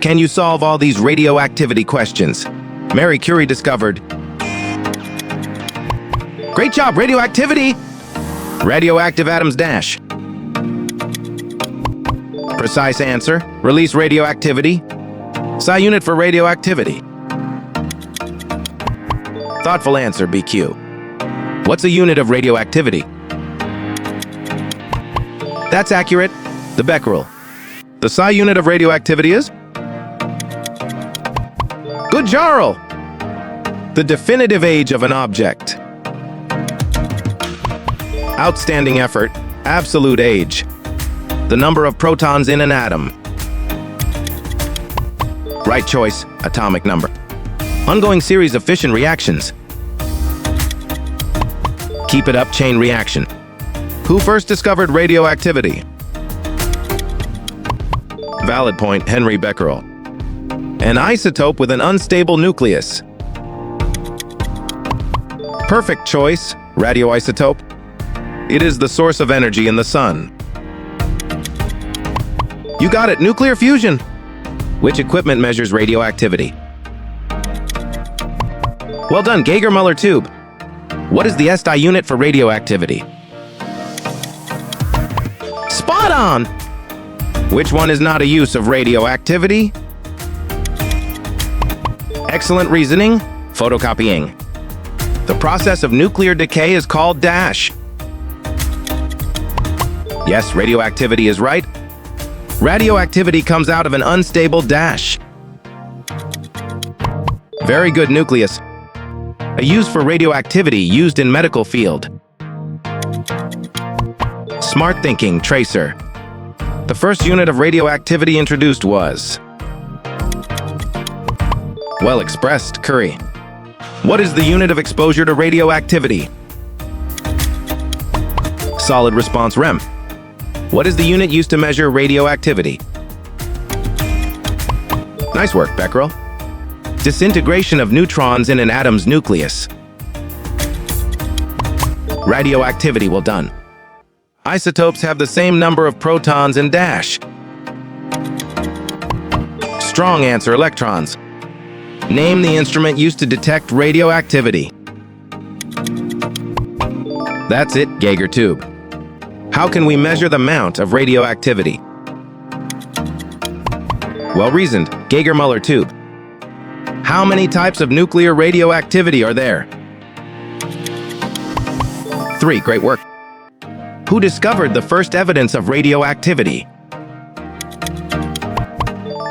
Can you solve all these radioactivity questions? Marie Curie discovered. Great job, radioactivity! Radioactive atoms dash. Precise answer, release radioactivity. Psi unit for radioactivity. Thoughtful answer, BQ. What's a unit of radioactivity? That's accurate, the becquerel. The psi unit of radioactivity is? Good Jarl! The definitive age of an object. Outstanding effort, absolute age. The number of protons in an atom. Right choice, atomic number. Ongoing series of fission reactions. Keep it up, chain reaction. Who first discovered radioactivity? Valid point, Henry Becquerel. An isotope with an unstable nucleus. Perfect choice, radioisotope. It is the source of energy in the sun. You got it, nuclear fusion. Which equipment measures radioactivity? Well done, Geiger-Müller tube. What is the SI unit for radioactivity? Spot on! Which one is not a use of radioactivity? Excellent reasoning, photocopying. The process of nuclear decay is called dash. Yes, radioactivity is right. Radioactivity comes out of an unstable dash. Very good, nucleus. A use for radioactivity used in medical field. Smart thinking, tracer. The first unit of radioactivity introduced was... Well expressed, Curie. What is the unit of exposure to radioactivity? Solid response, REM. What is the unit used to measure radioactivity? Nice work, Becquerel. Disintegration of neutrons in an atom's nucleus. Radioactivity, well done. Isotopes have the same number of protons and dash. Strong answer, electrons. Name the instrument used to detect radioactivity. That's it, Geiger tube. How can we measure the amount of radioactivity? Well reasoned, Geiger-Müller tube. How many types of nuclear radioactivity are there? 3, great work. Who discovered the first evidence of radioactivity?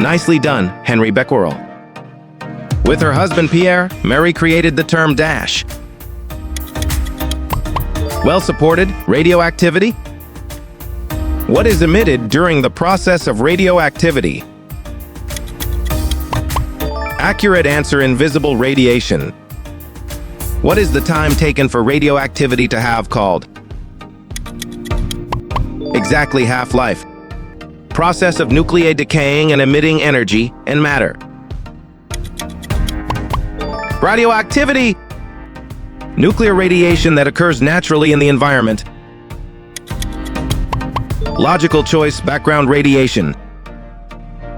Nicely done, Henry Becquerel. With her husband Pierre, Marie created the term dash. Well supported, radioactivity. What is emitted during the process of radioactivity? Accurate answer, invisible radiation. What is the time taken for radioactivity to have called? Exactly half-life. Process of nuclei decaying and emitting energy and matter. Radioactivity! Nuclear radiation that occurs naturally in the environment. Logical choice, background radiation.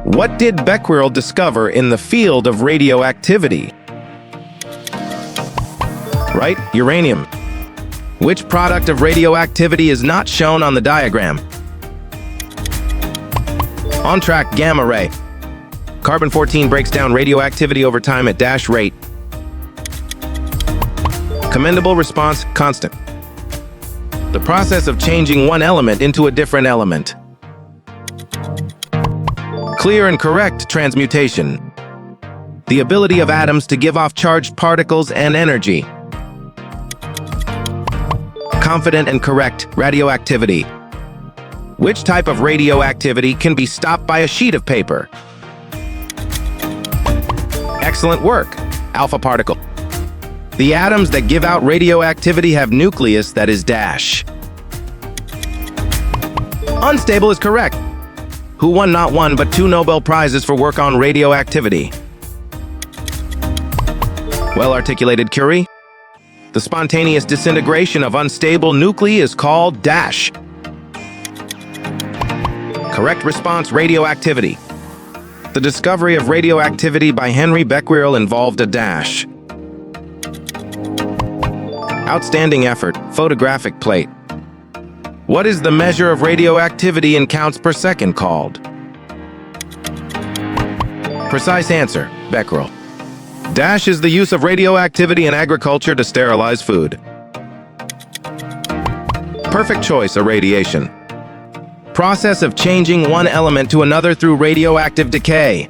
What did Becquerel discover in the field of radioactivity? Right, uranium. Which product of radioactivity is not shown on the diagram? On track, gamma ray. Carbon-14 breaks down radioactivity over time at dash rate. Commendable response, constant. The process of changing one element into a different element. Clear and correct transmutation. The ability of atoms to give off charged particles and energy. Confident and correct radioactivity. Which type of radioactivity can be stopped by a sheet of paper? Excellent work, alpha particle. The atoms that give out radioactivity have nucleus that is dash. Unstable is correct. Who won not one but 2 Nobel Prizes for work on radioactivity? Well-articulated, Curie. The spontaneous disintegration of unstable nuclei is called dash. Correct response, radioactivity. The discovery of radioactivity by Henry Becquerel involved a dash. Outstanding effort, photographic plate. What is the measure of radioactivity in counts per second called? Precise answer, Becquerel. Dash is the use of radioactivity in agriculture to sterilize food. Perfect choice, irradiation. Process of changing one element to another through radioactive decay.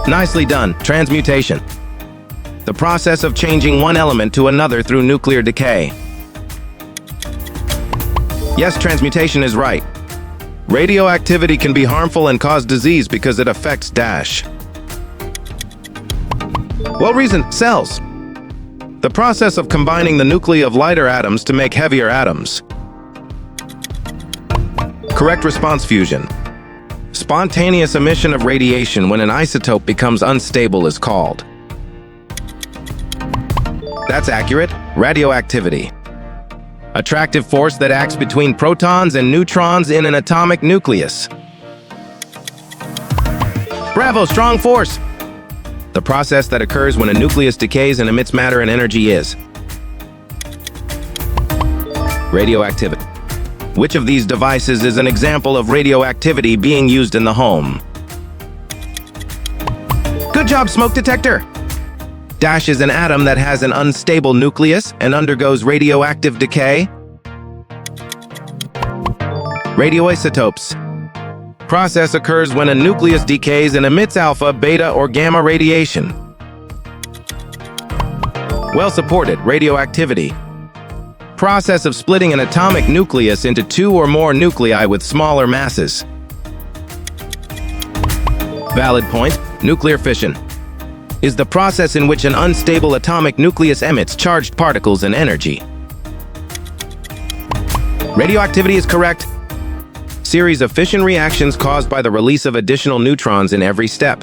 Nicely done, transmutation. The process of changing one element to another through nuclear decay. Yes, transmutation is right. Radioactivity can be harmful and cause disease because it affects dash. Well-reasoned, cells. The process of combining the nuclei of lighter atoms to make heavier atoms. Correct response, fusion. Spontaneous emission of radiation when an isotope becomes unstable is called. That's accurate. Radioactivity. Attractive force that acts between protons and neutrons in an atomic nucleus. Bravo, strong force. The process that occurs when a nucleus decays and emits matter and energy is radioactivity. Which of these devices is an example of radioactivity being used in the home? Good job, smoke detector! Dash is an atom that has an unstable nucleus and undergoes radioactive decay. Radioisotopes. Process occurs when a nucleus decays and emits alpha, beta, or gamma radiation. Well supported, radioactivity. Process of splitting an atomic nucleus into two or more nuclei with smaller masses. Valid point, nuclear fission. Is the process in which an unstable atomic nucleus emits charged particles and energy. Radioactivity is correct. Series of fission reactions caused by the release of additional neutrons in every step.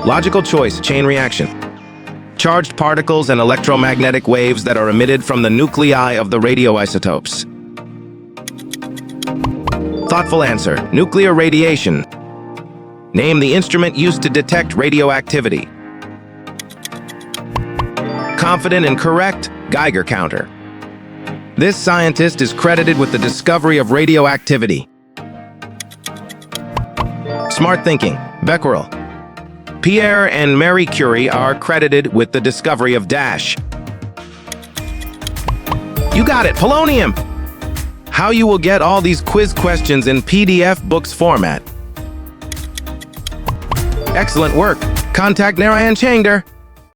Logical choice, chain reaction. Charged particles and electromagnetic waves that are emitted from the nuclei of the radioisotopes. Thoughtful answer, nuclear radiation. Name the instrument used to detect radioactivity. Confident and correct, Geiger counter. This scientist is credited with the discovery of radioactivity. Smart thinking, Becquerel. Pierre and Marie Curie are credited with the discovery of dash. You got it, polonium! How you will get all these quiz questions in PDF books format. Excellent work. Contact Narayan Changder.